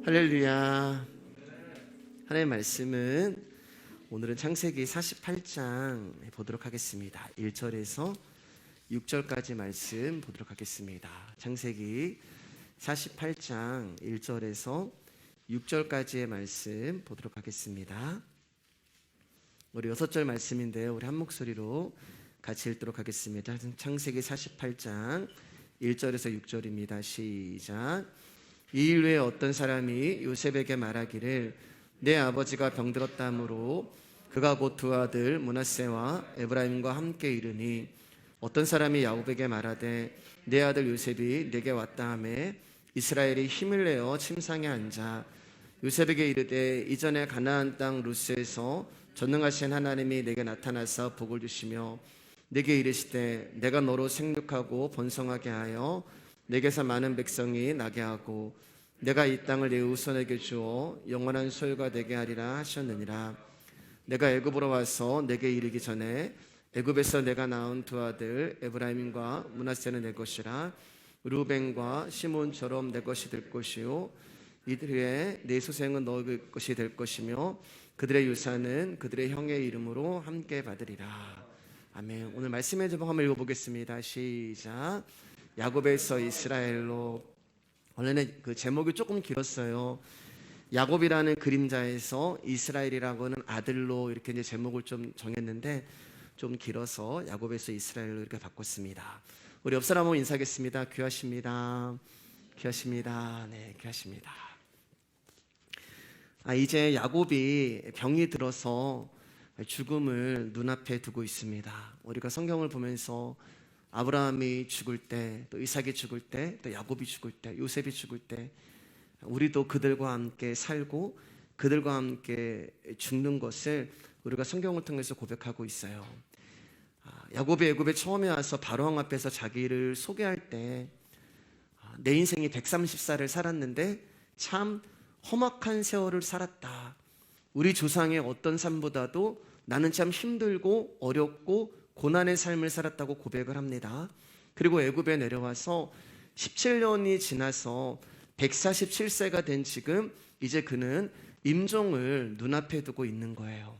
할렐루야. 하나님의 말씀은 오늘은 창세기 48장 보도록 하겠습니다. 1절에서 6절까지 말씀 보도록 하겠습니다. 창세기 48장 1절에서 6절까지의 말씀 보도록 하겠습니다. 우리 6절 말씀인데요, 우리 한 목소리로 같이 읽도록 하겠습니다. 창세기 48장 1절에서 6절입니다. 시작. 이 일 후에 어떤 사람이 요셉에게 말하기를 내 아버지가 병들었다 하므로 그가 곧 두 아들 므낫세와 에브라임과 함께 이르니 어떤 사람이 야곱에게 말하되 내 아들 요셉이 내게 왔다 하매 이스라엘이 힘을 내어 침상에 앉아 요셉에게 이르되 이전에 가나안 땅 루스에서 전능하신 하나님이 내게 나타나사 복을 주시며 내게 이르시되 내가 너로 생육하고 번성하게 하여 내게서 많은 백성이 나게 하고 내가 이 땅을 내 후손에게 주어 영원한 소유가 되게 하리라 하셨느니라. 내가 애굽으로 와서 내게 이르기 전에 애굽에서 내가 낳은 두 아들 에브라임과 므낫세는 내 것이라. 르우벤과 시몬처럼 내 것이 될 것이요 이들의 내 소생은 너의 것이 될 것이며 그들의 유산은 그들의 형의 이름으로 함께 받으리라. 아멘. 오늘 말씀의 제목 한번 읽어보겠습니다. 시작. 야곱에서 이스라엘로. 원래는 그 제목이 조금 길었어요. 야곱이라는 그림자에서 이스라엘이라고는 아들로 이렇게 이제 제목을 좀 정했는데 좀 길어서 야곱에서 이스라엘로 이렇게 바꿨습니다. 우리 옆 사람 한번 인사하겠습니다. 귀하십니다. 귀하십니다. 네, 귀하십니다. 이제 야곱이 병이 들어서 죽음을 눈앞에 두고 있습니다. 우리가 성경을 보면서 아브라함이 죽을 때, 또 이삭이 죽을 때, 또 야곱이 죽을 때, 요셉이 죽을 때 우리도 그들과 함께 살고 그들과 함께 죽는 것을 우리가 성경을 통해서 고백하고 있어요. 야곱이 애굽에 처음에 와서 바로왕 앞에서 자기를 소개할 때 내 인생이 130살을 살았는데 참 험악한 세월을 살았다. 우리 조상의 어떤 삶보다도 나는 참 힘들고 어렵고 고난의 삶을 살았다고 고백을 합니다. 그리고 애굽에 내려와서 17년이 지나서 147세가 된 지금 이제 그는 임종을 눈앞에 두고 있는 거예요.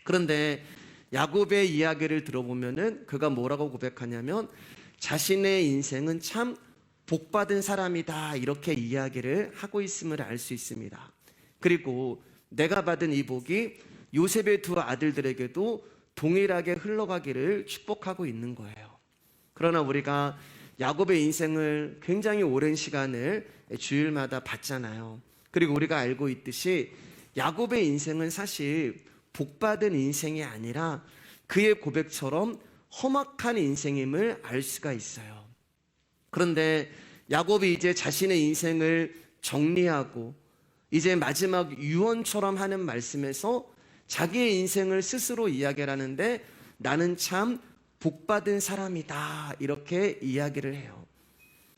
그런데 야곱의 이야기를 들어보면은 그가 뭐라고 고백하냐면 자신의 인생은 참 복받은 사람이다 이렇게 이야기를 하고 있음을 알 수 있습니다. 그리고 내가 받은 이 복이 요셉의 두 아들들에게도 동일하게 흘러가기를 축복하고 있는 거예요. 그러나 우리가 야곱의 인생을 굉장히 오랜 시간을 주일마다 봤잖아요. 그리고 우리가 알고 있듯이 야곱의 인생은 사실 복받은 인생이 아니라 그의 고백처럼 험악한 인생임을 알 수가 있어요. 그런데 야곱이 이제 자신의 인생을 정리하고 이제 마지막 유언처럼 하는 말씀에서 자기의 인생을 스스로 이야기를 하는데 나는 참 복받은 사람이다 이렇게 이야기를 해요.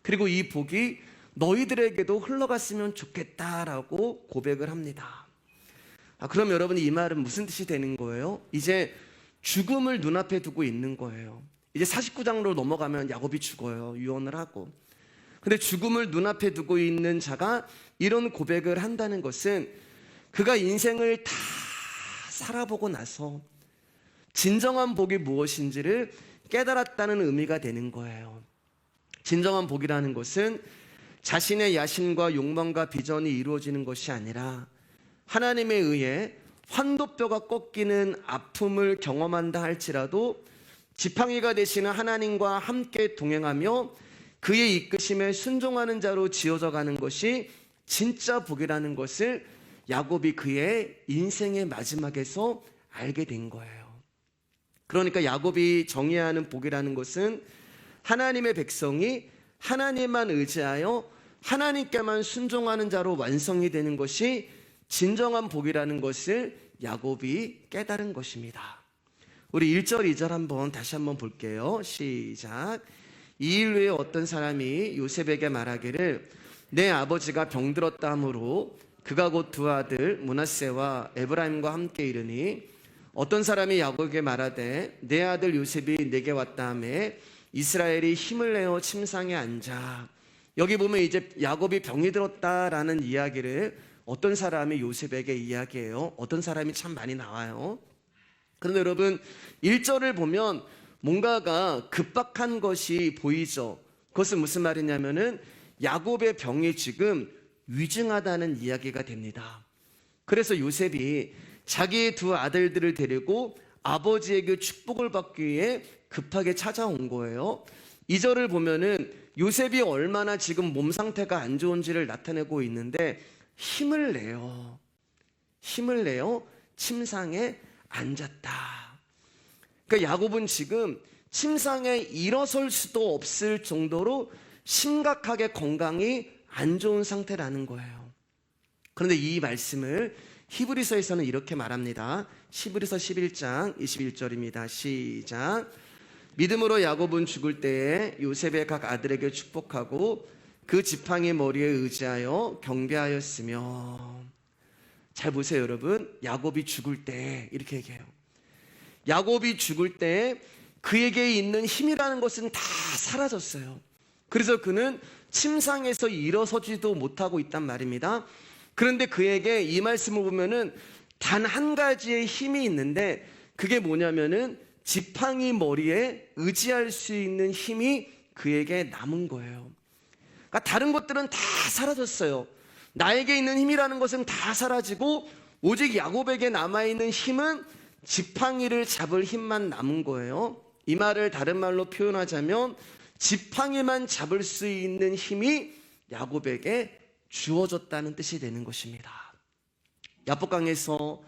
그리고 이 복이 너희들에게도 흘러갔으면 좋겠다라고 고백을 합니다. 그럼 여러분 이 말은 무슨 뜻이 되는 거예요? 이제 죽음을 눈앞에 두고 있는 거예요. 이제 49장으로 넘어가면 야곱이 죽어요. 유언을 하고. 근데 죽음을 눈앞에 두고 있는 자가 이런 고백을 한다는 것은 그가 인생을 다 살아보고 나서 진정한 복이 무엇인지를 깨달았다는 의미가 되는 거예요. 진정한 복이라는 것은 자신의 야심과 욕망과 비전이 이루어지는 것이 아니라 하나님에 의해 환도뼈가 꺾이는 아픔을 경험한다 할지라도 지팡이가 되시는 하나님과 함께 동행하며 그의 이끄심에 순종하는 자로 지어져 가는 것이 진짜 복이라는 것을 야곱이 그의 인생의 마지막에서 알게 된 거예요. 그러니까 야곱이 정의하는 복이라는 것은 하나님의 백성이 하나님만 의지하여 하나님께만 순종하는 자로 완성이 되는 것이 진정한 복이라는 것을 야곱이 깨달은 것입니다. 우리 1절 2절 한번 다시 한번 볼게요. 시작. 이 일 후에 어떤 사람이 요셉에게 말하기를 내 아버지가 병들었다 하므로 그가 곧 두 아들 므낫세와 에브라임과 함께 이르니 어떤 사람이 야곱에게 말하되 내 아들 요셉이 내게 왔다 하매 이스라엘이 힘을 내어 침상에 앉아 여기 보면 이제 야곱이 병이 들었다라는 이야기를 어떤 사람이 요셉에게 이야기해요. 어떤 사람이 참 많이 나와요. 그런데 여러분 1절을 보면 뭔가가 급박한 것이 보이죠. 그것은 무슨 말이냐면은 야곱의 병이 지금 위중하다는 이야기가 됩니다. 그래서 요셉이 자기의 두 아들들을 데리고 아버지에게 축복을 받기 위해 급하게 찾아온 거예요. 2절을 보면은 요셉이 얼마나 지금 몸 상태가 안 좋은지를 나타내고 있는데 힘을 내요. 침상에 앉았다. 그러니까 야곱은 지금 침상에 일어설 수도 없을 정도로 심각하게 건강이 안 좋은 상태라는 거예요. 그런데 이 말씀을 히브리서에서는 이렇게 말합니다. 히브리서 11장 21절입니다. 시작. 믿음으로 야곱은 죽을 때에 요셉의 각 아들에게 축복하고 그 지팡이 머리에 의지하여 경배하였으며. 잘 보세요 여러분. 야곱이 죽을 때 이렇게 얘기해요. 야곱이 죽을 때 그에게 있는 힘이라는 것은 다 사라졌어요. 그래서 그는 침상에서 일어서지도 못하고 있단 말입니다. 그런데 그에게 이 말씀을 보면은 단 한 가지의 힘이 있는데 그게 뭐냐면은 지팡이 머리에 의지할 수 있는 힘이 그에게 남은 거예요. 그러니까 다른 것들은 다 사라졌어요. 나에게 있는 힘이라는 것은 다 사라지고 오직 야곱에게 남아있는 힘은 지팡이를 잡을 힘만 남은 거예요. 이 말을 다른 말로 표현하자면 지팡이만 잡을 수 있는 힘이 야곱에게 주어졌다는 뜻이 되는 것입니다. 야복강에서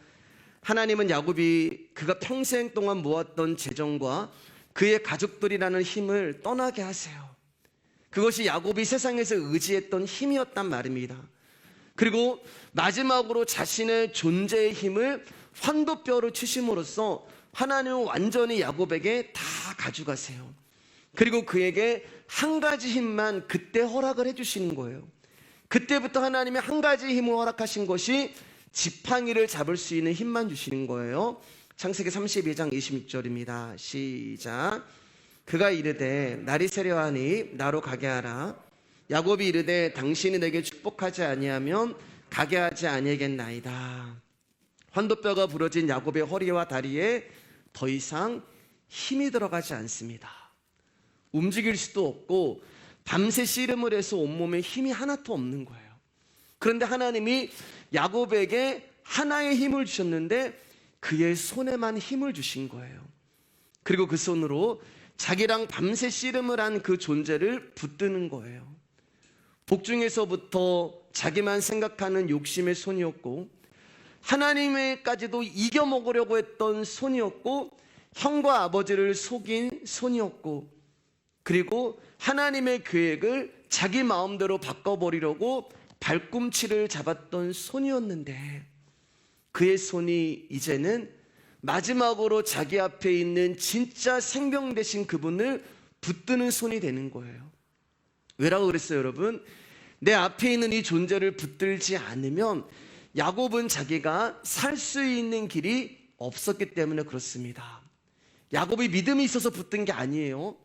하나님은 야곱이 그가 평생 동안 모았던 재정과 그의 가족들이라는 힘을 떠나게 하세요. 그것이 야곱이 세상에서 의지했던 힘이었단 말입니다. 그리고 마지막으로 자신의 존재의 힘을 환도뼈로 치심으로써 하나님은 완전히 야곱에게 다 가져가세요. 그리고 그에게 한 가지 힘만 그때 허락을 해주시는 거예요. 그때부터 하나님이 한 가지 힘을 허락하신 것이 지팡이를 잡을 수 있는 힘만 주시는 거예요. 창세기 32장 26절입니다. 시작. 그가 이르되 날이 세려하니 나로 가게 하라. 야곱이 이르되 당신이 내게 축복하지 아니하면 가게 하지 아니하겠나이다. 환도뼈가 부러진 야곱의 허리와 다리에 더 이상 힘이 들어가지 않습니다. 움직일 수도 없고 밤새 씨름을 해서 온몸에 힘이 하나도 없는 거예요. 그런데 하나님이 야곱에게 하나의 힘을 주셨는데 그의 손에만 힘을 주신 거예요. 그리고 그 손으로 자기랑 밤새 씨름을 한 그 존재를 붙드는 거예요. 복중에서부터 자기만 생각하는 욕심의 손이었고 하나님에까지도 이겨먹으려고 했던 손이었고 형과 아버지를 속인 손이었고 그리고 하나님의 계획을 자기 마음대로 바꿔버리려고 발꿈치를 잡았던 손이었는데 그의 손이 이제는 마지막으로 자기 앞에 있는 진짜 생명 되신 그분을 붙드는 손이 되는 거예요. 왜라고 그랬어요 여러분? 내 앞에 있는 이 존재를 붙들지 않으면 야곱은 자기가 살 수 있는 길이 없었기 때문에 그렇습니다. 야곱이 믿음이 있어서 붙든 게 아니에요.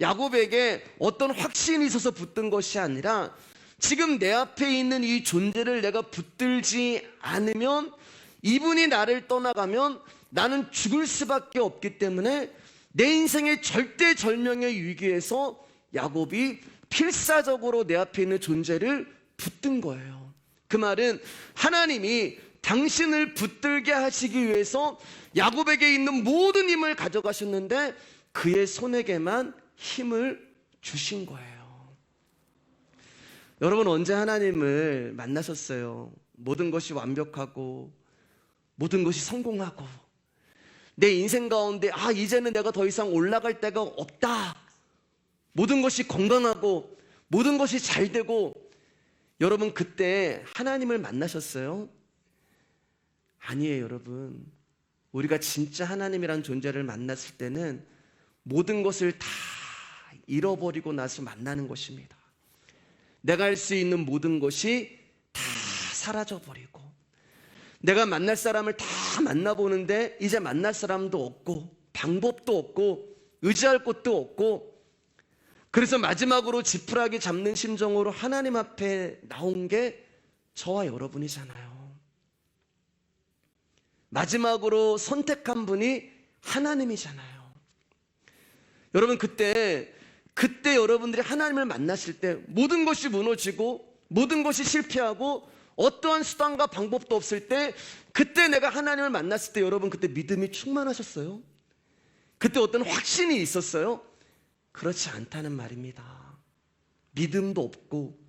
야곱에게 어떤 확신이 있어서 붙든 것이 아니라 지금 내 앞에 있는 이 존재를 내가 붙들지 않으면 이분이 나를 떠나가면 나는 죽을 수밖에 없기 때문에 내 인생의 절대절명의 위기에서 야곱이 필사적으로 내 앞에 있는 존재를 붙든 거예요. 그 말은 하나님이 당신을 붙들게 하시기 위해서 야곱에게 있는 모든 힘을 가져가셨는데 그의 손에게만 힘을 주신 거예요. 여러분 언제 하나님을 만나셨어요? 모든 것이 완벽하고 모든 것이 성공하고 내 인생 가운데 이제는 내가 더 이상 올라갈 데가 없다. 모든 것이 건강하고 모든 것이 잘 되고 여러분 그때 하나님을 만나셨어요? 아니에요 여러분. 우리가 진짜 하나님이란 존재를 만났을 때는 모든 것을 다 잃어버리고 나서 만나는 것입니다. 내가 할 수 있는 모든 것이 다 사라져버리고 내가 만날 사람을 다 만나보는데 이제 만날 사람도 없고 방법도 없고 의지할 곳도 없고 그래서 마지막으로 지푸라기 잡는 심정으로 하나님 앞에 나온 게 저와 여러분이잖아요. 마지막으로 선택한 분이 하나님이잖아요. 여러분, 그때 여러분들이 하나님을 만났을 때 모든 것이 무너지고 모든 것이 실패하고 어떠한 수단과 방법도 없을 때, 그때 내가 하나님을 만났을 때 여러분, 그때 믿음이 충만하셨어요? 그때 어떤 확신이 있었어요? 그렇지 않다는 말입니다. 믿음도 없고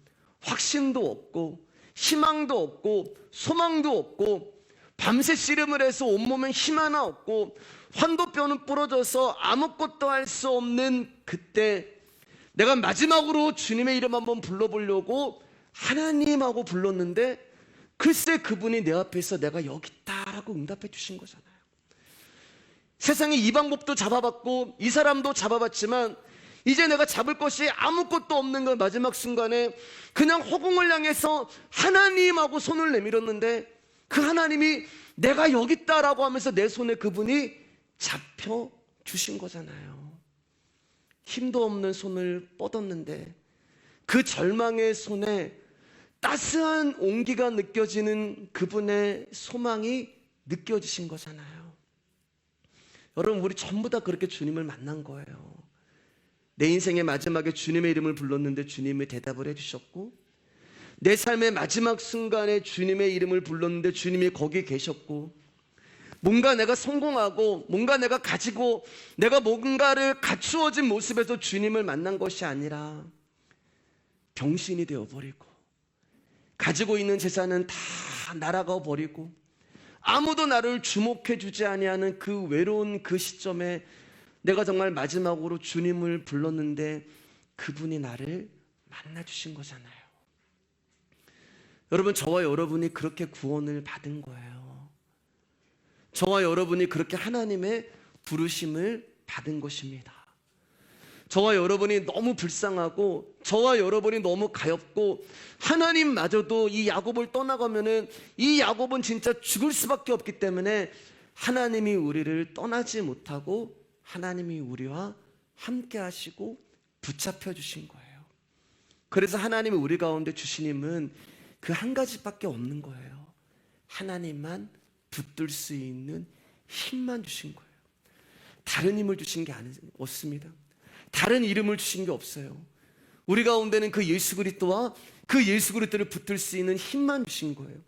확신도 없고 희망도 없고 소망도 없고 밤새 씨름을 해서 온몸에 힘 하나 없고 환도뼈는 부러져서 아무것도 할 수 없는 그때, 내가 마지막으로 주님의 이름 한번 불러보려고 하나님하고 불렀는데 글쎄 그분이 내 앞에서 내가 여기 있다라고 응답해 주신 거잖아요. 세상에 이 방법도 잡아봤고 이 사람도 잡아봤지만 이제 내가 잡을 것이 아무것도 없는 그 마지막 순간에 그냥 허공을 향해서 하나님하고 손을 내밀었는데 그 하나님이 내가 여기 있다라고 하면서 내 손에 그분이 잡혀 주신 거잖아요. 힘도 없는 손을 뻗었는데 그 절망의 손에 따스한 온기가 느껴지는 그분의 소망이 느껴지신 거잖아요. 여러분, 우리 전부 다 그렇게 주님을 만난 거예요. 내 인생의 마지막에 주님의 이름을 불렀는데 주님이 대답을 해주셨고, 내 삶의 마지막 순간에 주님의 이름을 불렀는데 주님이 거기 계셨고, 뭔가 내가 성공하고 뭔가 내가 가지고 내가 뭔가를 갖추어진 모습에서 주님을 만난 것이 아니라 병신이 되어버리고 가지고 있는 재산은 다 날아가 버리고 아무도 나를 주목해 주지 아니하는 그 외로운 그 시점에 내가 정말 마지막으로 주님을 불렀는데 그분이 나를 만나주신 거잖아요. 여러분, 저와 여러분이 그렇게 구원을 받은 거예요. 저와 여러분이 그렇게 하나님의 부르심을 받은 것입니다. 저와 여러분이 너무 불쌍하고 저와 여러분이 너무 가엾고 하나님마저도 이 야곱을 떠나가면은 이 야곱은 진짜 죽을 수밖에 없기 때문에 하나님이 우리를 떠나지 못하고 하나님이 우리와 함께 하시고 붙잡혀 주신 거예요. 그래서 하나님이 우리 가운데 주신 힘은 그 한 가지밖에 없는 거예요. 하나님만 붙들 수 있는 힘만 주신 거예요. 다른 힘을 주신 게 없습니다. 다른 이름을 주신 게 없어요. 우리 가운데는 그 예수 그리스도와 그 예수 그리스도를 붙들 수 있는 힘만 주신 거예요.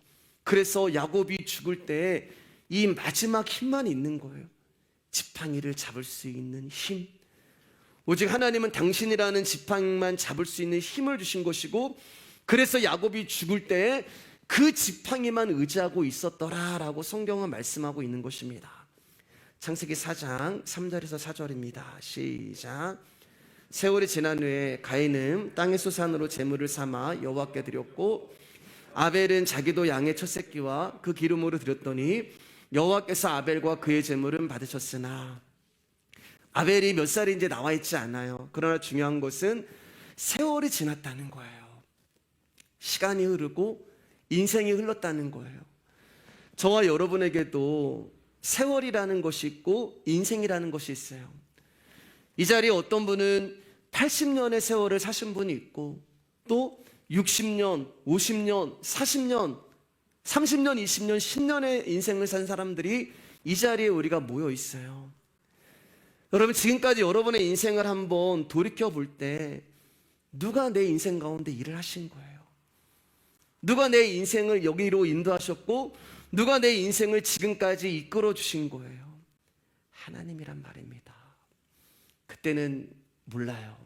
그래서 야곱이 죽을 때 이 마지막 힘만 있는 거예요. 지팡이를 잡을 수 있는 힘. 오직 하나님은 당신이라는 지팡이만 잡을 수 있는 힘을 주신 것이고, 그래서 야곱이 죽을 때 그 지팡이만 의지하고 있었더라라고 성경은 말씀하고 있는 것입니다. 창세기 4장 3절에서 4절입니다. 시작. 세월이 지난 후에 가인은 땅의 소산으로 제물을 삼아 여호와께 드렸고, 아벨은 자기도 양의 첫 새끼와 그 기름으로 드렸더니 여호와께서 아벨과 그의 제물은 받으셨으나, 아벨이 몇 살인지 나와 있지 않아요. 그러나 중요한 것은 세월이 지났다는 거예요. 시간이 흐르고 인생이 흘렀다는 거예요. 저와 여러분에게도 세월이라는 것이 있고 인생이라는 것이 있어요. 이 자리에 어떤 분은 80년의 세월을 사신 분이 있고, 또 60년, 50년, 40년, 30년, 20년, 10년의 인생을 산 사람들이 이 자리에 우리가 모여 있어요. 여러분, 지금까지 여러분의 인생을 한번 돌이켜 볼 때 누가 내 인생 가운데 일을 하신 거예요? 누가 내 인생을 여기로 인도하셨고 누가 내 인생을 지금까지 이끌어 주신 거예요? 하나님이란 말입니다. 그때는 몰라요.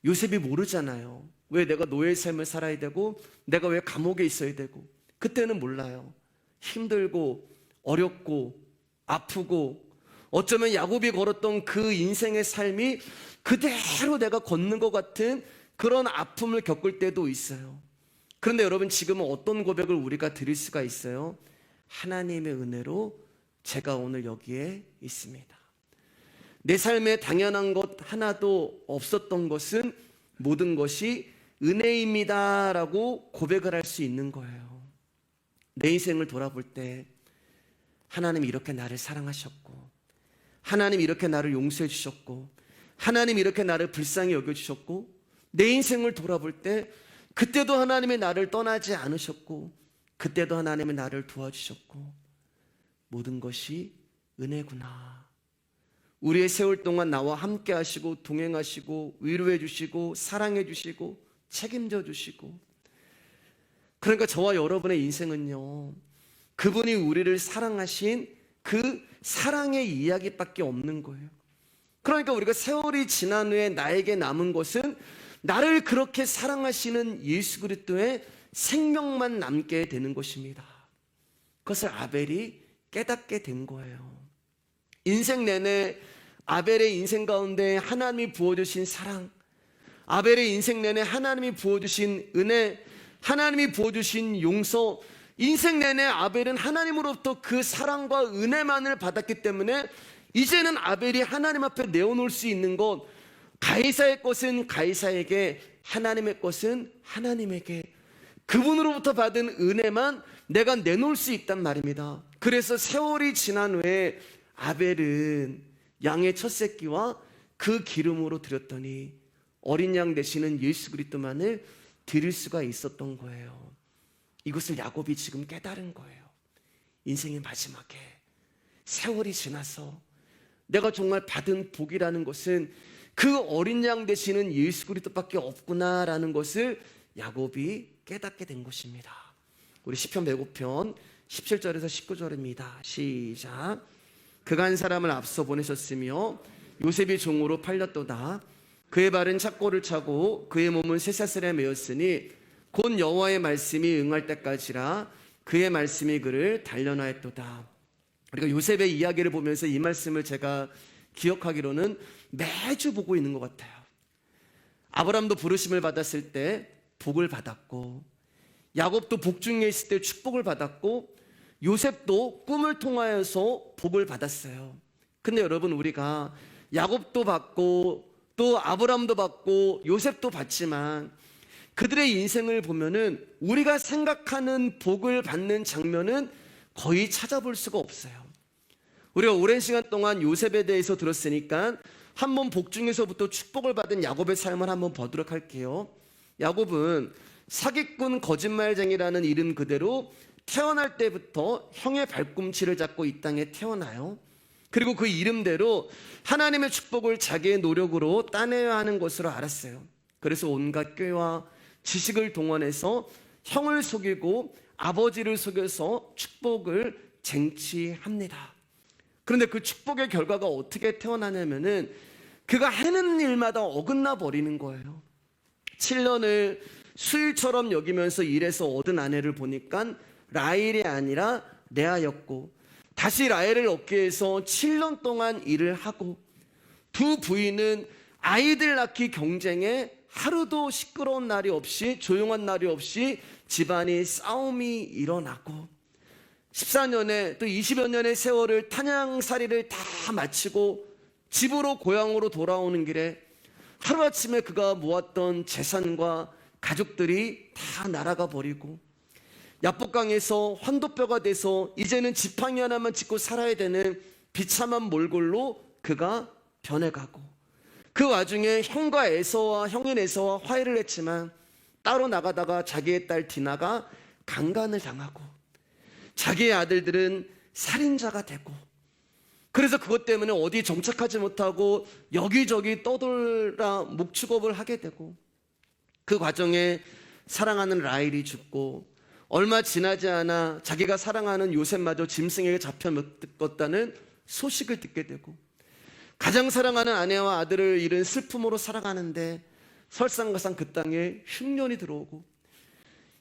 요셉이 모르잖아요. 왜 내가 노예의 삶을 살아야 되고 내가 왜 감옥에 있어야 되고. 그때는 몰라요. 힘들고 어렵고 아프고 어쩌면 야곱이 걸었던 그 인생의 삶이 그대로 내가 걷는 것 같은 그런 아픔을 겪을 때도 있어요. 그런데 여러분, 지금은 어떤 고백을 우리가 드릴 수가 있어요? 하나님의 은혜로 제가 오늘 여기에 있습니다. 내 삶에 당연한 것 하나도 없었던 것은 모든 것이 은혜입니다 라고 고백을 할 수 있는 거예요. 내 인생을 돌아볼 때 하나님이 이렇게 나를 사랑하셨고, 하나님이 이렇게 나를 용서해 주셨고, 하나님이 이렇게 나를 불쌍히 여겨주셨고, 내 인생을 돌아볼 때 그때도 하나님이 나를 떠나지 않으셨고, 그때도 하나님이 나를 도와주셨고, 모든 것이 은혜구나. 우리의 세월 동안 나와 함께 하시고 동행하시고 위로해 주시고 사랑해 주시고 책임져 주시고, 그러니까 저와 여러분의 인생은요, 그분이 우리를 사랑하신 그 사랑의 이야기밖에 없는 거예요. 그러니까 우리가 세월이 지난 후에 나에게 남은 것은 나를 그렇게 사랑하시는 예수 그리스도의 생명만 남게 되는 것입니다. 그것을 아벨이 깨닫게 된 거예요. 인생 내내 아벨의 인생 가운데 하나님이 부어주신 사랑, 아벨의 인생 내내 하나님이 부어주신 은혜, 하나님이 부어주신 용서, 인생 내내 아벨은 하나님으로부터 그 사랑과 은혜만을 받았기 때문에 이제는 아벨이 하나님 앞에 내어놓을 수 있는 것, 가이사의 것은 가이사에게, 하나님의 것은 하나님에게, 그분으로부터 받은 은혜만 내가 내놓을 수 있단 말입니다. 그래서 세월이 지난 후에 아벨은 양의 첫 새끼와 그 기름으로 드렸더니 어린 양 되시는 예수 그리스도만을 드릴 수가 있었던 거예요. 이것을 야곱이 지금 깨달은 거예요. 인생의 마지막에 세월이 지나서 내가 정말 받은 복이라는 것은 그 어린 양 되시는 예수 그리스도밖에 없구나라는 것을 야곱이 깨닫게 된 것입니다. 우리 시편 105편 17절에서 19절입니다. 시작. 그가 한 사람을 앞서 보내셨으며 요셉이 종으로 팔렸도다. 그의 발은 착고를 차고 그의 몸은 쇠사슬에 매였으니 곧 여호와의 말씀이 응할 때까지라. 그의 말씀이 그를 단련하였도다. 우리가 요셉의 이야기를 보면서 이 말씀을 제가 기억하기로는 매주 보고 있는 것 같아요. 아브라함도 부르심을 받았을 때 복을 받았고, 야곱도 복중에 있을 때 축복을 받았고, 요셉도 꿈을 통하여서 복을 받았어요. 근데 여러분, 우리가 야곱도 받고 또 아브라함도 받고 요셉도 받지만 그들의 인생을 보면은 우리가 생각하는 복을 받는 장면은 거의 찾아볼 수가 없어요. 우리가 오랜 시간 동안 요셉에 대해서 들었으니까 한번 복중에서부터 축복을 받은 야곱의 삶을 한번 보도록 할게요. 야곱은 사기꾼 거짓말쟁이라는 이름 그대로 태어날 때부터 형의 발꿈치를 잡고 이 땅에 태어나요. 그리고 그 이름대로 하나님의 축복을 자기의 노력으로 따내야 하는 것으로 알았어요. 그래서 온갖 꾀와 지식을 동원해서 형을 속이고 아버지를 속여서 축복을 쟁취합니다. 그런데 그 축복의 결과가 어떻게 태어나냐면은 그가 하는 일마다 어긋나 버리는 거예요. 7년을 수일처럼 여기면서 일해서 얻은 아내를 보니까 라헬이 아니라 레아였고, 다시 라헬을 얻기 위해서 7년 동안 일을 하고, 두 부인은 아이들 낳기 경쟁에 하루도 시끄러운 날이 없이, 조용한 날이 없이 집안이 싸움이 일어나고, 14년에 또 20여 년의 세월을 타냥살이를 다 마치고 집으로 고향으로 돌아오는 길에 하루아침에 그가 모았던 재산과 가족들이 다 날아가 버리고, 야복강에서 환도뼈가 돼서 이제는 지팡이 하나만 짚고 살아야 되는 비참한 몰골로 그가 변해가고, 그 와중에 형과 에서와 형인 에서와 화해를 했지만 따로 나가다가 자기의 딸 디나가 강간을 당하고, 자기의 아들들은 살인자가 되고, 그래서 그것 때문에 어디 정착하지 못하고 여기저기 떠돌아 목축업을 하게 되고, 그 과정에 사랑하는 라헬이 죽고, 얼마 지나지 않아 자기가 사랑하는 요셉마저 짐승에게 잡혀 먹었다는 소식을 듣게 되고, 가장 사랑하는 아내와 아들을 잃은 슬픔으로 살아가는데 설상가상 그 땅에 흉년이 들어오고,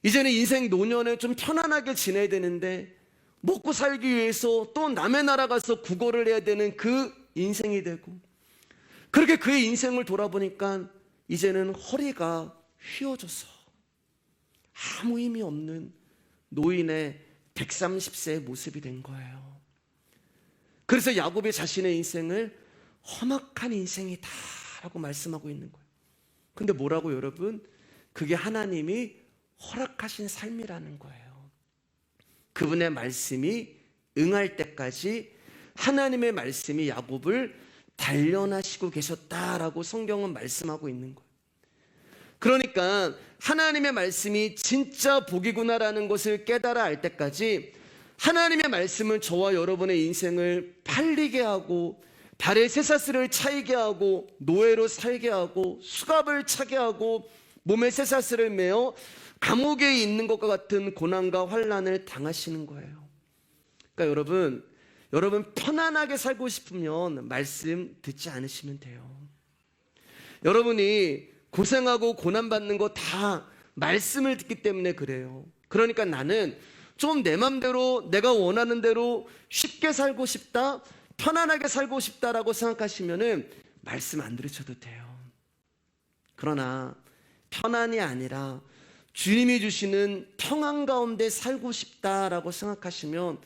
이제는 인생 노년에 좀 편안하게 지내야 되는데 먹고 살기 위해서 또 남의 나라 가서 구걸을 해야 되는 그 인생이 되고, 그렇게 그의 인생을 돌아보니까 이제는 허리가 휘어져서 아무 힘이 없는 노인의 130세의 모습이 된 거예요. 그래서 야곱이 자신의 인생을 험악한 인생이다 라고 말씀하고 있는 거예요. 근데 뭐라고 여러분? 그게 하나님이 허락하신 삶이라는 거예요. 그분의 말씀이 응할 때까지 하나님의 말씀이 야곱을 단련하시고 계셨다라고 성경은 말씀하고 있는 거예요. 그러니까 하나님의 말씀이 진짜 복이구나라는 것을 깨달아 알 때까지 하나님의 말씀은 저와 여러분의 인생을 팔리게 하고 발에 쇠사슬을 차이게 하고 노예로 살게 하고 수갑을 차게 하고 몸에 쇠사슬을 매어 감옥에 있는 것과 같은 고난과 환난을 당하시는 거예요. 그러니까 여러분 편안하게 살고 싶으면 말씀 듣지 않으시면 돼요. 여러분이 고생하고 고난받는 거 다 말씀을 듣기 때문에 그래요. 그러니까 나는 좀 내 맘대로 내가 원하는 대로 쉽게 살고 싶다, 편안하게 살고 싶다라고 생각하시면은 말씀 안 들으셔도 돼요. 그러나 편안이 아니라 주님이 주시는 평안 가운데 살고 싶다라고 생각하시면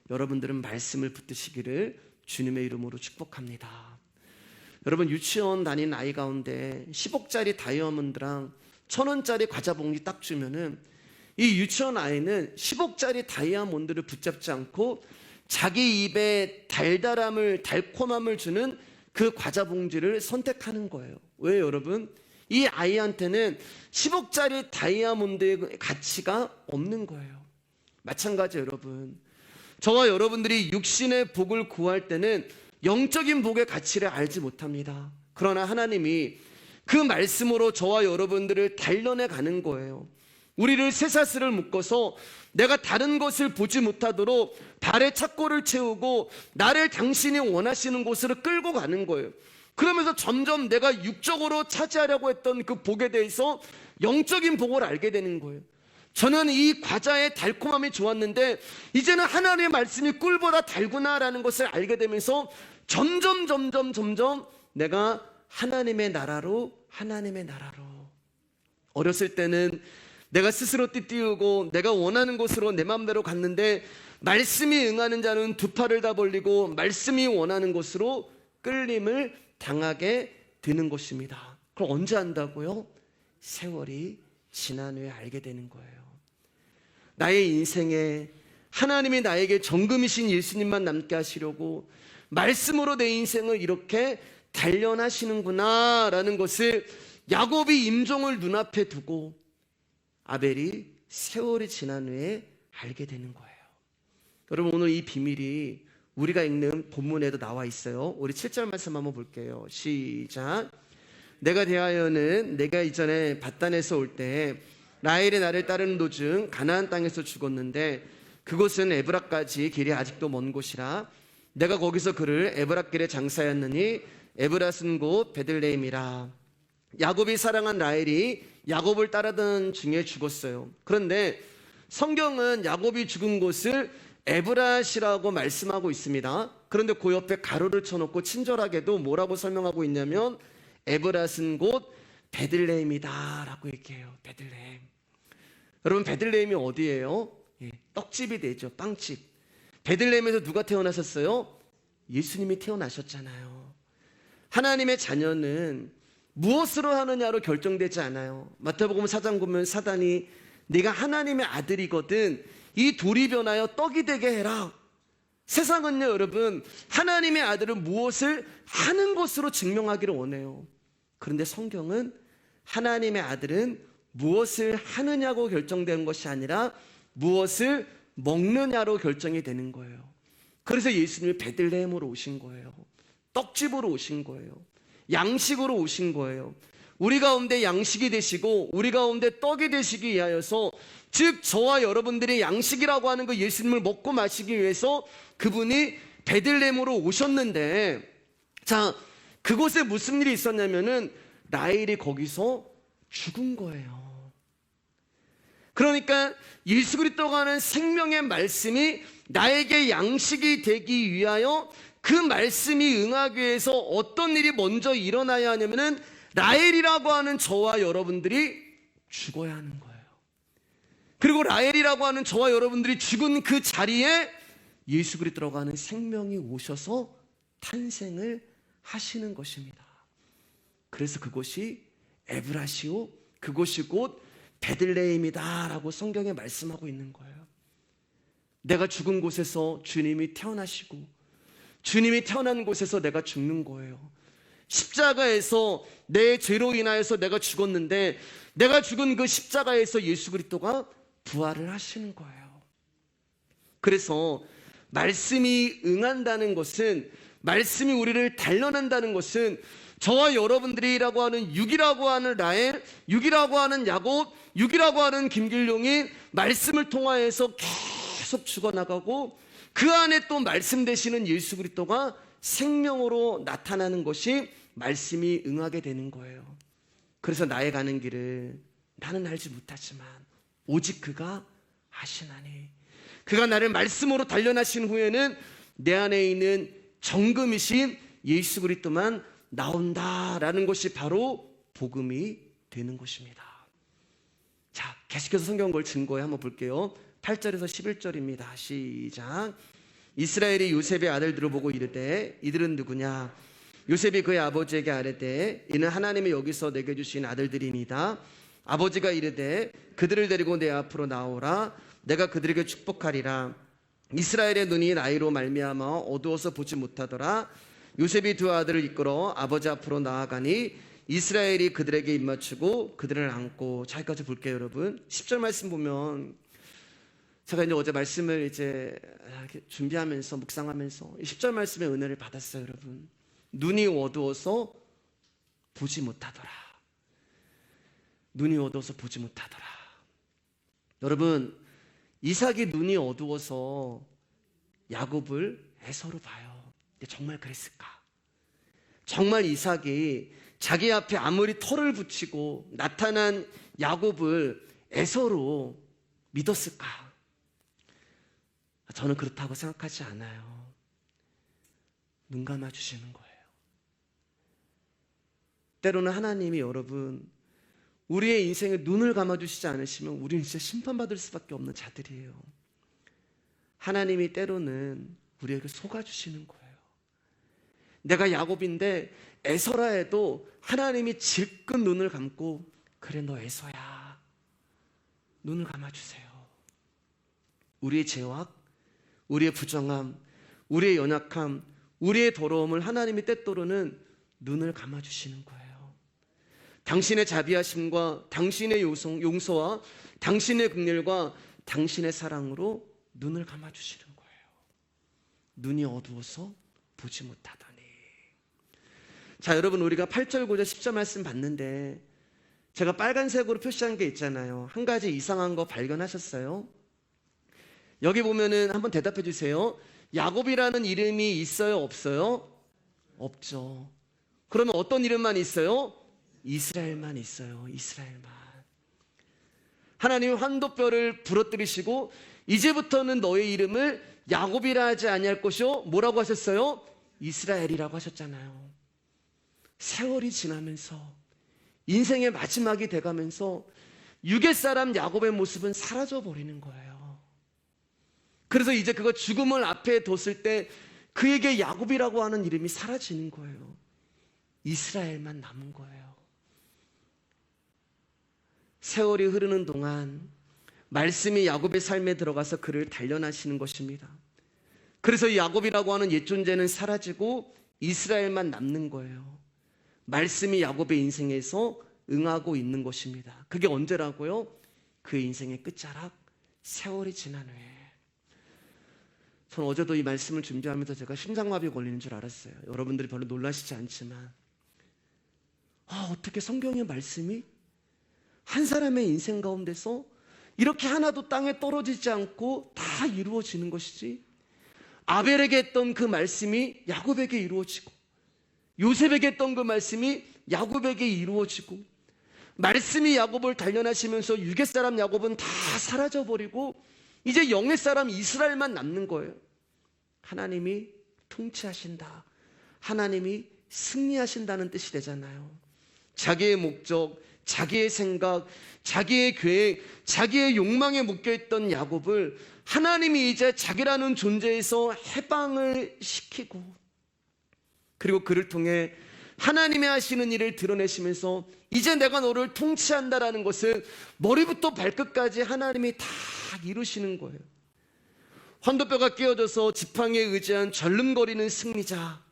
여러분들은 말씀을 붙드시기를 주님의 이름으로 축복합니다. 여러분 유치원 다니는 아이 가운데 10억짜리 다이아몬드랑 1,000원짜리 과자 봉지 딱 주면은 이 유치원 아이는 10억짜리 다이아몬드를 붙잡지 않고 자기 입에 달콤함을 주는 그 과자 봉지를 선택하는 거예요. 왜 여러분? 이 아이한테는 10억짜리 다이아몬드의 가치가 없는 거예요. 마찬가지 여러분, 저와 여러분들이 육신의 복을 구할 때는 영적인 복의 가치를 알지 못합니다. 그러나 하나님이 그 말씀으로 저와 여러분들을 단련해 가는 거예요. 우리를 쇠사슬을 묶어서 내가 다른 것을 보지 못하도록 발에 착고를 채우고 나를 당신이 원하시는 곳으로 끌고 가는 거예요. 그러면서 점점 내가 육적으로 차지하려고 했던 그 복에 대해서 영적인 복을 알게 되는 거예요. 저는 이 과자의 달콤함이 좋았는데 이제는 하나님의 말씀이 꿀보다 달구나라는 것을 알게 되면서 점점 내가 하나님의 나라로 어렸을 때는 내가 스스로 띠띠우고 내가 원하는 곳으로 내 마음대로 갔는데 말씀이 응하는 자는 두 팔을 다 벌리고 말씀이 원하는 곳으로 끌림을 당하게 되는 것입니다. 그럼 언제 안다고요? 세월이 지난 후에 알게 되는 거예요. 나의 인생에 하나님이 나에게 정금이신 예수님만 남게 하시려고 말씀으로 내 인생을 이렇게 단련하시는구나 라는 것을 야곱이 임종을 눈앞에 두고 아벨이 세월이 지난 후에 알게 되는 거예요. 여러분 오늘 이 비밀이 우리가 읽는 본문에도 나와 있어요. 우리 7절 말씀 한번 볼게요. 시작. 내가 대하여는 내가 이전에 밧단에서 올 때 라헬이 나를 따르는 도중 가나안 땅에서 죽었는데 그곳은 에브라까지 길이 아직도 먼 곳이라 내가 거기서 그를 에브라길에 장사하였느니 에브라는 곳 베들레헴이라. 야곱이 사랑한 라헬이 야곱을 따르던 중에 죽었어요. 그런데 성경은 야곱이 죽은 곳을 에브라시라고 말씀하고 있습니다. 그런데 그 옆에 가로를 쳐놓고 친절하게도 뭐라고 설명하고 있냐면 에브라는 곳 베들레헴이다 라고 얘기해요. 베들레헴. 여러분 베들레헴이 어디예요? 떡집이 되죠. 빵집. 베들레헴에서 누가 태어나셨어요? 예수님이 태어나셨잖아요. 하나님의 자녀는 무엇으로 하느냐로 결정되지 않아요. 마태복음 4장 보면 사단이 네가 하나님의 아들이거든 이 돌이 변하여 떡이 되게 해라. 세상은요 여러분 하나님의 아들은 무엇을 하는 것으로 증명하기를 원해요. 그런데 성경은 하나님의 아들은 무엇을 하느냐고 결정된 것이 아니라 무엇을 먹느냐로 결정이 되는 거예요. 그래서 예수님이 베들레헴으로 오신 거예요. 떡집으로 오신 거예요. 양식으로 오신 거예요. 우리 가운데 양식이 되시고 우리 가운데 떡이 되시기 위하여서, 즉 저와 여러분들의 양식이라고 하는 그 예수님을 먹고 마시기 위해서 그분이 베들레헴으로 오셨는데, 자 그곳에 무슨 일이 있었냐면은 라헬이 거기서 죽은 거예요. 그러니까 예수 그리스도가 하는 생명의 말씀이 나에게 양식이 되기 위하여 그 말씀이 응하기 위해서 어떤 일이 먼저 일어나야 하냐면은 라헬이라고 하는 저와 여러분들이 죽어야 하는 거예요. 그리고 라헬이라고 하는 저와 여러분들이 죽은 그 자리에 예수 그리스도라고 하는 생명이 오셔서 탄생을 하시는 것입니다. 그래서 그곳이 에브라시오, 그곳이 곧 베들레헴이다 라고 성경에 말씀하고 있는 거예요. 내가 죽은 곳에서 주님이 태어나시고 주님이 태어난 곳에서 내가 죽는 거예요. 십자가에서 내 죄로 인하여서 내가 죽었는데 내가 죽은 그 십자가에서 예수 그리스도가 부활을 하시는 거예요. 그래서 말씀이 응한다는 것은, 말씀이 우리를 단련한다는 것은 저와 여러분들이라고 하는 육이라고 하는 라헬, 육이라고 하는 야곱, 육이라고 하는 김길용이 말씀을 통하여서 계속 죽어나가고 그 안에 또 말씀 되시는 예수 그리스도가 생명으로 나타나는 것이 말씀이 응하게 되는 거예요. 그래서 나의 가는 길을 나는 알지 못하지만 오직 그가 아시나니, 그가 나를 말씀으로 단련하신 후에는 내 안에 있는 정금이신 예수 그리스도만 나온다라는 것이 바로 복음이 되는 것입니다. 자, 계속해서 성경 걸 증거해 한번 볼게요. 8절에서 11절입니다. 시작. 이스라엘이 요셉의 아들들을 보고 이르되 이들은 누구냐? 요셉이 그의 아버지에게 아뢰되 이는 하나님이 여기서 내게 주신 아들들이니이다. 아버지가 이르되 그들을 데리고 내 앞으로 나오라. 내가 그들에게 축복하리라. 이스라엘의 눈이 나이로 말미암아 어두워서 보지 못하더라. 요셉이 두 아들을 이끌어 아버지 앞으로 나아가니 이스라엘이 그들에게 입맞추고 그들을 안고. 자, 여기까지 볼게요, 여러분. 10절 말씀 보면, 제가 이제 어제 말씀을 이제 준비하면서 묵상하면서 10절 말씀의 은혜를 받았어요, 여러분. 눈이 어두워서 보지 못하더라. 눈이 어두워서 보지 못하더라. 여러분, 이삭이 눈이 어두워서 야곱을 에서로 봐요. 근데 정말 그랬을까? 정말 이삭이 자기 앞에 아무리 털을 붙이고 나타난 야곱을 에서로 믿었을까? 저는 그렇다고 생각하지 않아요. 눈 감아 주시는 거예요. 때로는 하나님이 여러분, 우리의 인생에 눈을 감아 주시지 않으시면 우리는 진짜 심판받을 수밖에 없는 자들이에요. 하나님이 때로는 우리에게 속아 주시는 거예요. 내가 야곱인데 에서라 해도 하나님이 질끈 눈을 감고, 그래 너 에서야, 눈을 감아주세요. 우리의 죄악, 우리의 부정함, 우리의 연약함, 우리의 더러움을 하나님이 때때로는 눈을 감아주시는 거예요. 당신의 자비하심과 당신의 용서와 당신의 긍휼과 당신의 사랑으로 눈을 감아주시는 거예요. 눈이 어두워서 보지 못하더니. 자, 여러분, 우리가 8절, 9절, 10절 말씀 봤는데 제가 빨간색으로 표시한 게 있잖아요. 한 가지 이상한 거 발견하셨어요? 여기 보면은 한번 대답해 주세요. 야곱이라는 이름이 있어요, 없어요? 없죠. 그러면 어떤 이름만 있어요? 이스라엘만 있어요. 이스라엘만. 하나님이 환도뼈를 부러뜨리시고 이제부터는 너의 이름을 야곱이라 하지 아니할 것이요, 뭐라고 하셨어요? 이스라엘이라고 하셨잖아요. 세월이 지나면서 인생의 마지막이 돼가면서 육의 사람 야곱의 모습은 사라져 버리는 거예요. 그래서 이제 그거 죽음을 앞에 뒀을 때 그에게 야곱이라고 하는 이름이 사라지는 거예요. 이스라엘만 남은 거예요. 세월이 흐르는 동안 말씀이 야곱의 삶에 들어가서 그를 단련하시는 것입니다. 그래서 야곱이라고 하는 옛 존재는 사라지고 이스라엘만 남는 거예요. 말씀이 야곱의 인생에서 응하고 있는 것입니다. 그게 언제라고요? 그의 인생의 끝자락, 세월이 지난 후에. 저는 어제도 이 말씀을 준비하면서 제가 심장마비 걸리는 줄 알았어요. 여러분들이 별로 놀라시지 않지만, 어떻게 성경의 말씀이 한 사람의 인생 가운데서 이렇게 하나도 땅에 떨어지지 않고 다 이루어지는 것이지? 아벨에게 했던 그 말씀이 야곱에게 이루어지고, 요셉에게 했던 그 말씀이 야곱에게 이루어지고, 말씀이 야곱을 단련하시면서 육의 사람 야곱은 다 사라져버리고 이제 영의 사람 이스라엘만 남는 거예요. 하나님이 통치하신다, 하나님이 승리하신다는 뜻이 되잖아요. 자기의 목적, 자기의 생각, 자기의 계획, 자기의 욕망에 묶여있던 야곱을 하나님이 이제 자기라는 존재에서 해방을 시키고, 그리고 그를 통해 하나님이 하시는 일을 드러내시면서 이제 내가 너를 통치한다라는 것을 머리부터 발끝까지 하나님이 다 이루시는 거예요. 환도뼈가 끼어져서 지팡이에 의지한 절름거리는 승리자,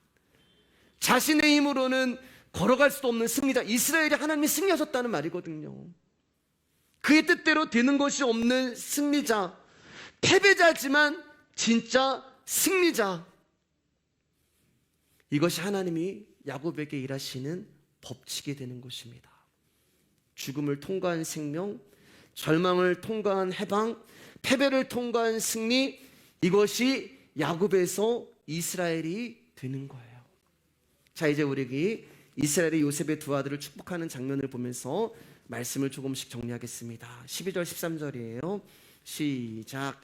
자신의 힘으로는 걸어갈 수도 없는 승리자. 이스라엘이 하나님이 승리하셨다는 말이거든요. 그의 뜻대로 되는 것이 없는 승리자, 패배자지만 진짜 승리자. 이것이 하나님이 야곱에게 일하시는 법칙이 되는 것입니다. 죽음을 통과한 생명, 절망을 통과한 해방, 패배를 통과한 승리, 이것이 야곱에서 이스라엘이 되는 거예요. 자, 이제 우리 이스라엘이 요셉의 두 아들을 축복하는 장면을 보면서 말씀을 조금씩 정리하겠습니다. 12절 13절이에요. 시작.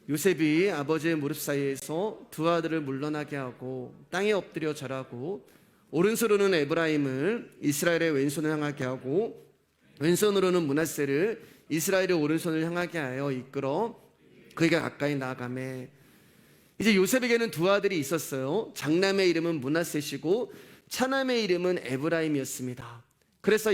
요셉이 아버지의 무릎 사이에서 두 아들을 물러나게 하고 땅에 엎드려 절하고 오른손으로는 에브라임을 이스라엘의 왼손을 향하게 하고 왼손으로는 므낫세를 이스라엘의 오른손을 향하게 하여 이끌어 그에게 가까이 나아가매. 이제 요셉에게는 두 아들이 있었어요. 장남의 이름은 므낫세시고 차남의 이름은 에브라임이었습니다. 그래서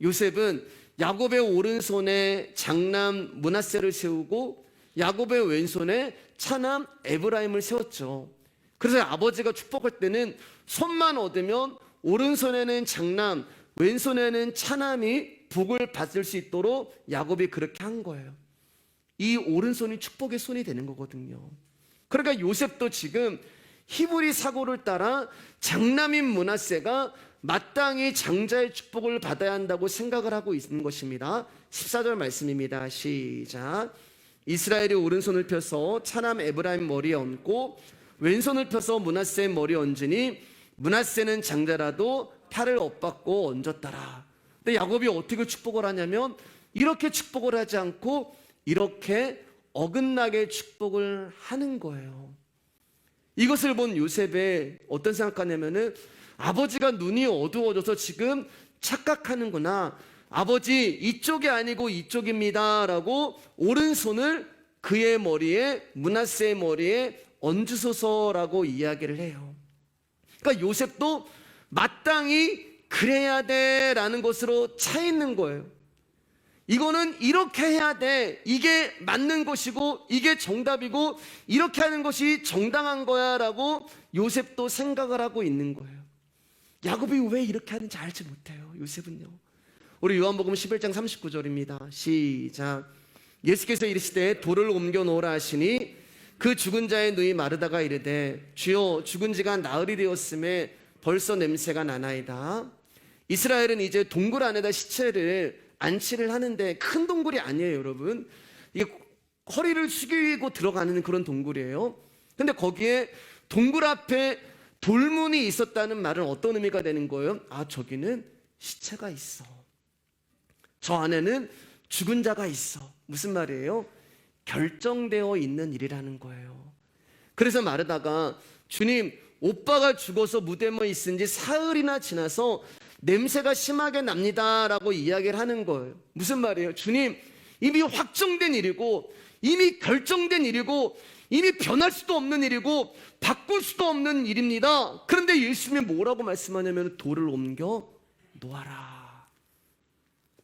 요셉은 야곱의 오른손에 장남 므낫세를 세우고 야곱의 왼손에 차남 에브라임을 세웠죠. 그래서 아버지가 축복할 때는 손만 얻으면 오른손에는 장남, 왼손에는 차남이 복을 받을 수 있도록 야곱이 그렇게 한 거예요. 이 오른손이 축복의 손이 되는 거거든요. 그러니까 요셉도 지금 히브리 사고를 따라 장남인 므낫세가 마땅히 장자의 축복을 받아야 한다고 생각을 하고 있는 것입니다. 14절 말씀입니다. 시작. 이스라엘이 오른손을 펴서 차남 에브라임 머리에 얹고 왼손을 펴서 므낫세의 머리에 얹으니 므낫세는 장자라도 팔을 엇받고 얹었더라. 근데 야곱이 어떻게 축복을 하냐면 이렇게 축복을 하지 않고 이렇게 어긋나게 축복을 하는 거예요. 이것을 본 요셉에 어떤 생각하냐면은 아버지가 눈이 어두워져서 지금 착각하는구나. 아버지 이쪽이 아니고 이쪽입니다 라고 오른손을 그의 머리에 므낫세의 머리에 얹으소서라고 이야기를 해요. 그러니까 요셉도 마땅히 그래야 돼 라는 것으로 차 있는 거예요. 이거는 이렇게 해야 돼, 이게 맞는 것이고 이게 정답이고 이렇게 하는 것이 정당한 거야 라고 요셉도 생각을 하고 있는 거예요. 야곱이 왜 이렇게 하는지 알지 못해요. 요셉은요. 우리 요한복음 11장 39절입니다 시작. 예수께서 이르시되 돌을 옮겨 놓으라 하시니 그 죽은 자의 눈이 마르다가 이르되 주여 죽은 지가 나흘이 되었음에 벌써 냄새가 나나이다. 이스라엘은 이제 동굴 안에다 시체를 안치를 하는데 큰 동굴이 아니에요, 여러분. 이게 허리를 숙이고 들어가는 그런 동굴이에요. 근데 거기에 동굴 앞에 돌문이 있었다는 말은 어떤 의미가 되는 거예요? 아, 저기는 시체가 있어. 저 안에는 죽은 자가 있어. 무슨 말이에요? 결정되어 있는 일이라는 거예요. 그래서 마르다가 주님, 오빠가 죽어서 무덤에 있은 지 사흘이나 지나서 냄새가 심하게 납니다 라고 이야기를 하는 거예요. 무슨 말이에요? 주님, 이미 확정된 일이고 이미 결정된 일이고 이미 변할 수도 없는 일이고 바꿀 수도 없는 일입니다. 그런데 예수님이 뭐라고 말씀하냐면 돌을 옮겨 놓아라.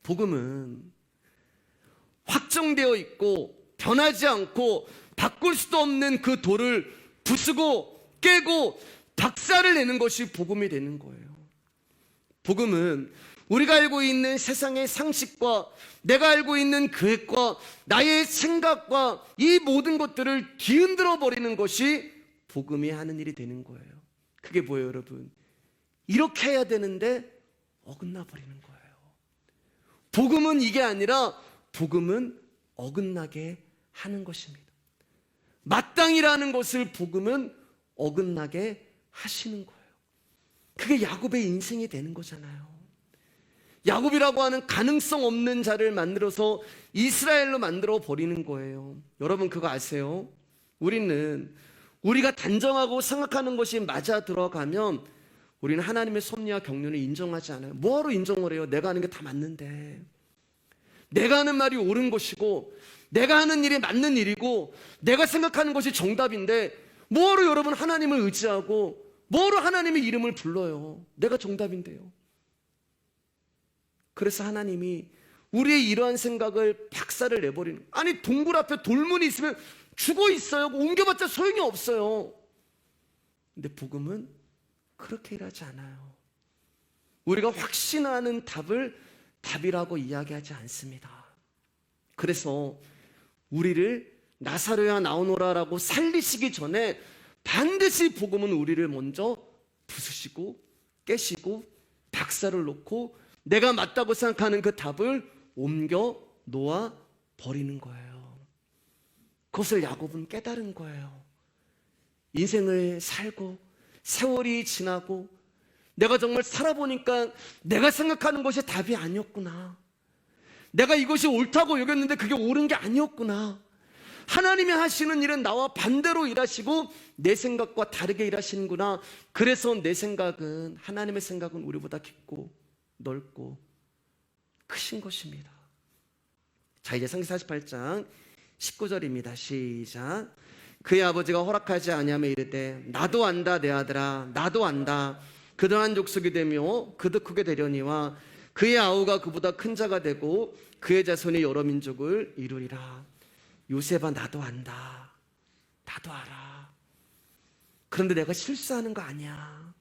복음은 확정되어 있고 변하지 않고 바꿀 수도 없는 그 돌을 부수고 깨고 박살을 내는 것이 복음이 되는 거예요. 복음은 우리가 알고 있는 세상의 상식과 내가 알고 있는 계획과 나의 생각과 이 모든 것들을 뒤흔들어 버리는 것이 복음이 하는 일이 되는 거예요. 그게 뭐예요, 여러분? 이렇게 해야 되는데 어긋나 버리는 거예요. 복음은 이게 아니라 복음은 어긋나게 하는 것입니다. 마땅이라는 것을 복음은 어긋나게 하시는 거예요. 그게 야곱의 인생이 되는 거잖아요. 야곱이라고 하는 가능성 없는 자를 만들어서 이스라엘로 만들어 버리는 거예요. 여러분 그거 아세요? 우리가 단정하고 생각하는 것이 맞아 들어가면 우리는 하나님의 섭리와 경륜을 인정하지 않아요. 뭐하러 인정을 해요? 내가 하는 게 다 맞는데. 내가 하는 말이 옳은 것이고 내가 하는 일이 맞는 일이고 내가 생각하는 것이 정답인데 뭐하러 여러분 하나님을 의지하고 뭐하러 하나님의 이름을 불러요? 내가 정답인데요. 그래서 하나님이 우리의 이러한 생각을 박살을 내버리는, 아니 동굴 앞에 돌문이 있으면 죽어 있어요. 옮겨봤자 소용이 없어요. 근데 복음은 그렇게 일하지 않아요. 우리가 확신하는 답을 답이라고 이야기하지 않습니다. 그래서 우리를 나사로야 나오노라라고 살리시기 전에 반드시 복음은 우리를 먼저 부수시고 깨시고 박살을 놓고 내가 맞다고 생각하는 그 답을 옮겨 놓아 버리는 거예요. 그것을 야곱은 깨달은 거예요. 인생을 살고 세월이 지나고 내가 정말 살아보니까 내가 생각하는 것이 답이 아니었구나. 내가 이것이 옳다고 여겼는데 그게 옳은 게 아니었구나. 하나님이 하시는 일은 나와 반대로 일하시고 내 생각과 다르게 일하시는구나. 그래서 내 생각은, 하나님의 생각은 우리보다 깊고 넓고 크신 것입니다. 자, 이제 창세기 48장 19절입니다. 시작. 그의 아버지가 허락하지 아니하며 이르되 나도 안다 내 아들아, 나도 안다. 그러한 족속이 되며 그도 크게 되려니와 그의 아우가 그보다 큰 자가 되고 그의 자손이 여러 민족을 이루리라. 요셉아, 나도 안다. 나도 알아. 그런데 내가 실수하는 거 아니야.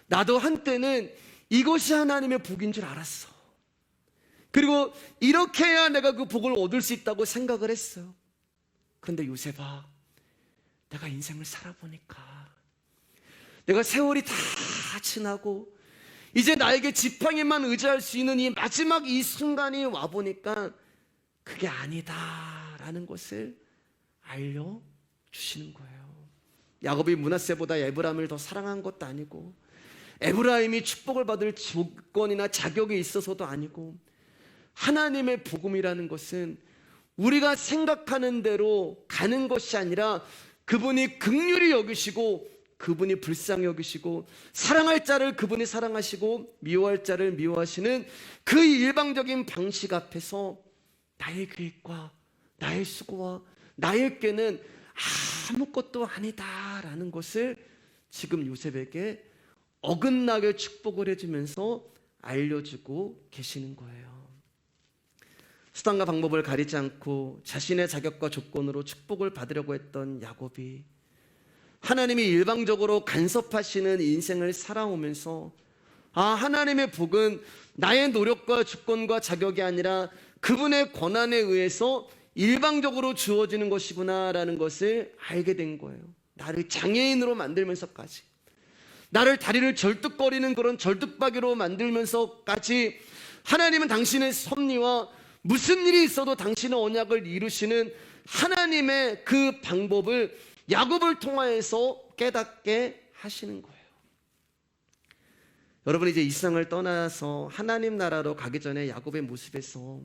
나도 한때는 이것이 하나님의 복인 줄 알았어. 그리고 이렇게 해야 내가 그 복을 얻을 수 있다고 생각을 했어요. 그런데 요셉아, 내가 인생을 살아보니까 내가 세월이 다 지나고 이제 나에게 지팡이만 의지할 수 있는 이 마지막 이 순간이 와보니까 그게 아니다라는 것을 알려주시는 거예요. 야곱이 므낫세보다 에브라임을 더 사랑한 것도 아니고 에브라임이 축복을 받을 조건이나 자격이 있어서도 아니고 하나님의 복음이라는 것은 우리가 생각하는 대로 가는 것이 아니라 그분이 긍휼히 여기시고 그분이 불쌍히 여기시고 사랑할 자를 그분이 사랑하시고 미워할 자를 미워하시는 그 일방적인 방식 앞에서 나의 계획과 나의 수고와 나의 꾀는 아무것도 아니다라는 것을 지금 요셉에게 어긋나게 축복을 해주면서 알려주고 계시는 거예요. 수단과 방법을 가리지 않고 자신의 자격과 조건으로 축복을 받으려고 했던 야곱이 하나님이 일방적으로 간섭하시는 인생을 살아오면서 하나님의 복은 나의 노력과 조건과 자격이 아니라 그분의 권한에 의해서 일방적으로 주어지는 것이구나라는 것을 알게 된 거예요. 나를 장애인으로 만들면서까지, 나를 다리를 절뚝거리는 그런 절뚝박이로 만들면서까지 하나님은 당신의 섭리와 무슨 일이 있어도 당신의 언약을 이루시는 하나님의 그 방법을 야곱을 통하여서 깨닫게 하시는 거예요. 여러분, 이제 이 세상을 떠나서 하나님 나라로 가기 전에 야곱의 모습에서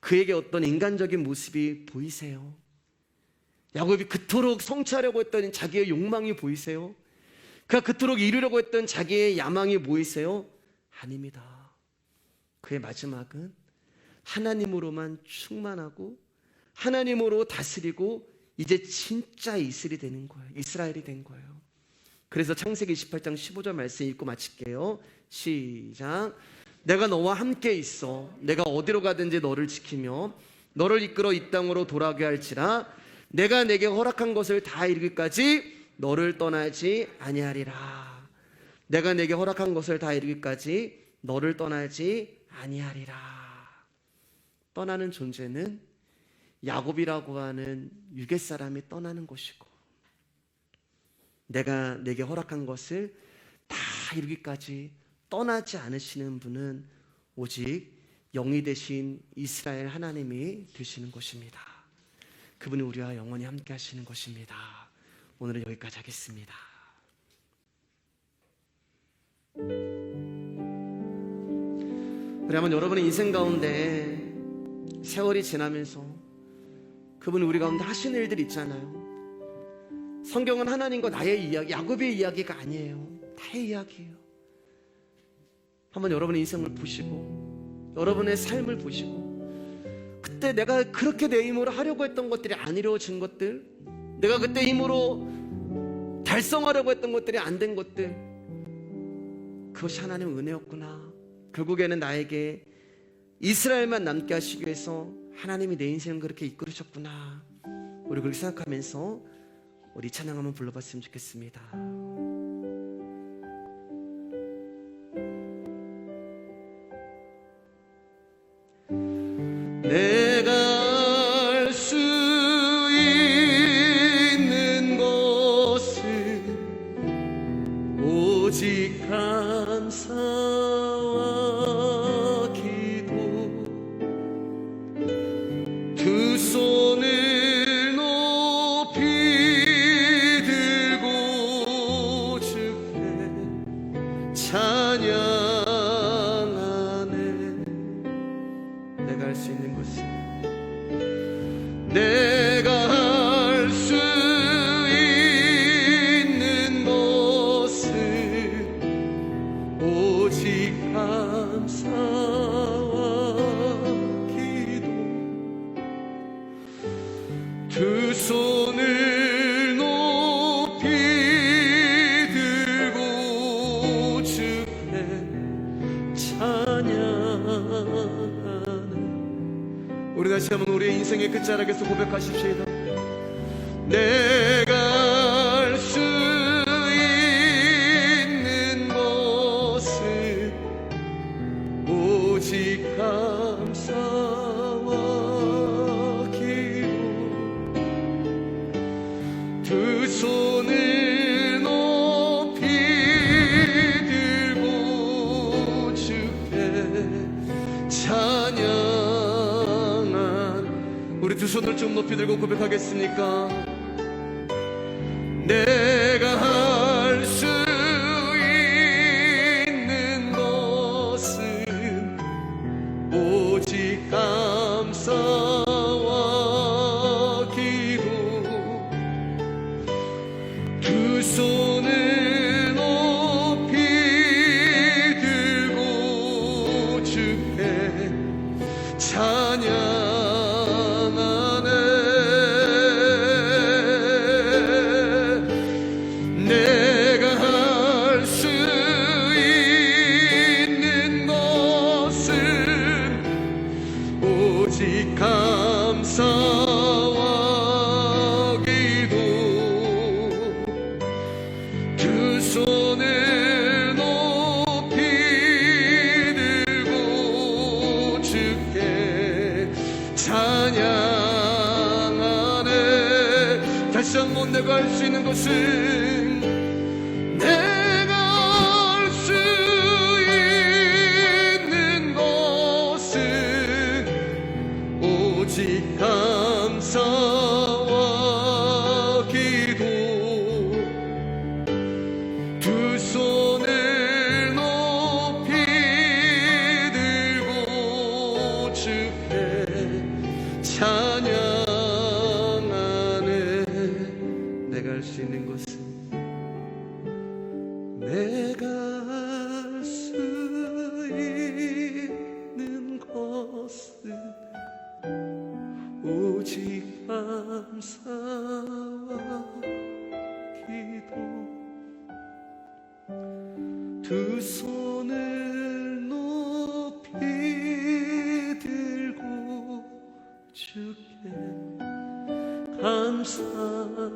그에게 어떤 인간적인 모습이 보이세요? 야곱이 그토록 성취하려고 했던 자기의 욕망이 보이세요? 그가 그토록 이루려고 했던 자기의 야망이 보이세요? 아닙니다. 그의 마지막은 하나님으로만 충만하고 하나님으로 다스리고 이제 진짜 이스라엘이 되는 거예요. 이스라엘이 된 거예요. 그래서 창세기 28장 15절 말씀 읽고 마칠게요. 시작. 내가 너와 함께 있어 내가 어디로 가든지 너를 지키며 너를 이끌어 이 땅으로 돌아오게 할지라 내가 내게 허락한 것을 다 이루기까지 너를 떠나지 아니하리라. 내가 내게 허락한 것을 다 이루기까지 너를 떠나지 아니하리라. 떠나는 존재는 야곱이라고 하는 유괴 사람이 떠나는 것이고 내가 내게 허락한 것을 다 이루기까지 떠나지 않으시는 분은 오직 영이 되신 이스라엘 하나님이 되시는 것입니다. 그분이 우리와 영원히 함께 하시는 것입니다. 오늘은 여기까지 하겠습니다. 우리 한번 여러분의 인생 가운데 세월이 지나면서 그분이 우리 가운데 하시는 일들이 있잖아요. 성경은 하나님과 나의 이야기, 야곱의 이야기가 아니에요. 나의 이야기예요. 한번 여러분의 인생을 보시고 여러분의 삶을 보시고 그때 내가 그렇게 내 힘으로 하려고 했던 것들이 안 이루어진 것들, 내가 그때 힘으로 달성하려고 했던 것들이 안 된 것들, 그것이 하나님의 은혜였구나. 결국에는 나에게 이스라엘만 남게 하시기 위해서 하나님이 내 인생을 그렇게 이끌으셨구나. 우리 그렇게 생각하면서 우리 찬양 한번 불러봤으면 좋겠습니다. 내가 알 수 있는 것은 오직 감사와 기도, 두 손을 높이 들고 주께 찬양하네. 내가 할 수 있는 것은, 내가 할 수 있는 것은 오직 감사와 기도, 두 손을 높이 들고 주께 찬양하네. 우리 다시 한번 우리의 인생의 끝자락에서 고백하십시다. 내가 알 수 있는 것은 오직 감사와 기도, 두 손을 높이 들고 주께 찬양. 우리 두 손을 좀 높이 들고 고백하겠습니까? 내가 할 수 있는 것은 오직 감사와 기도, 두 손을 높이 들고 주께 찬양. 오직 감사와 기도, 두 손을 높이 들고 주께 찬양하네. 다시 한번 내가 할 수 있는 것은, 내가 할 수 있는 것은 오직 감사와 기도, 두 손을 높이 들고 주께 찬양하네. 내가 할 수 있는 것은, 내가 할 수 있는 것은 오직 감사와 기도, 두 손을 높이 들고 주께 감사하네.